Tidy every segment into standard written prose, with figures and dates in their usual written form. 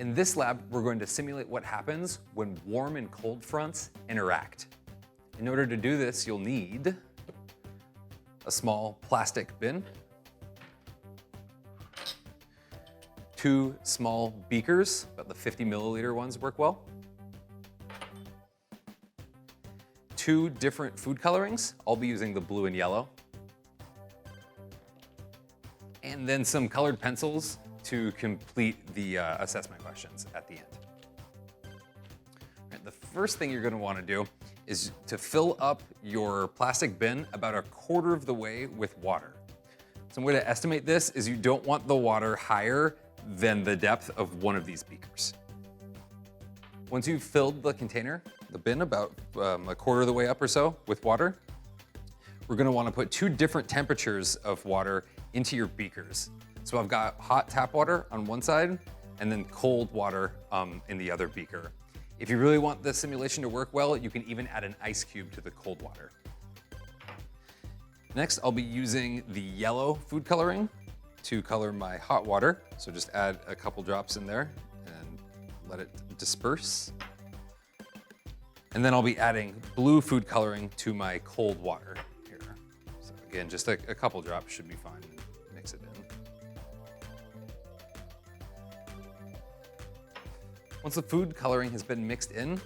In this lab, we're going to simulate what happens when warm and cold fronts interact. In order to do this, you'll need a small plastic bin, 2 small beakers, but the 50 milliliter ones work well, 2 different food colorings. I'll be using the blue and yellow, and then some colored pencils to complete the assessment questions at the end. Right, the first thing you're going to want to do is to fill up your plastic bin about 1/4 of the way with water. Some way to estimate this is you don't want the water higher than the depth of one of these beakers. Once you've filled the container, the bin, about 1/4 of the way up or so with water, we're going to want to put 2 different temperatures of water into your beakers. So I've got hot tap water on one side and then cold water in the other beaker. If you really want the simulation to work well, you can even add an ice cube to the cold water. Next, I'll be using the yellow food coloring to color my hot water. So just add a couple drops in there and let it disperse. And then I'll be adding blue food coloring to my cold water here. So again, just a couple drops should be fine. Mix it in. Once the food coloring has been mixed in,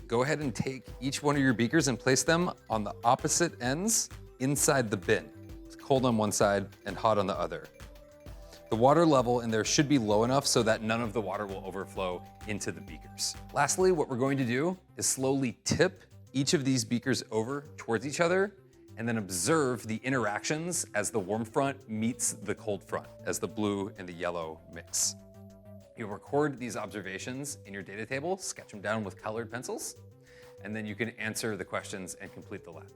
go ahead and take each one of your beakers and place them on the opposite ends inside the bin. It's cold on one side and hot on the other. The water level in there should be low enough so that none of the water will overflow into the beakers. Lastly, what we're going to do is slowly tip each of these beakers over towards each other and then observe the interactions as the warm front meets the cold front, as the blue and the yellow mix. You'll record these observations in your data table, sketch them down with colored pencils, and then you can answer the questions and complete the lab.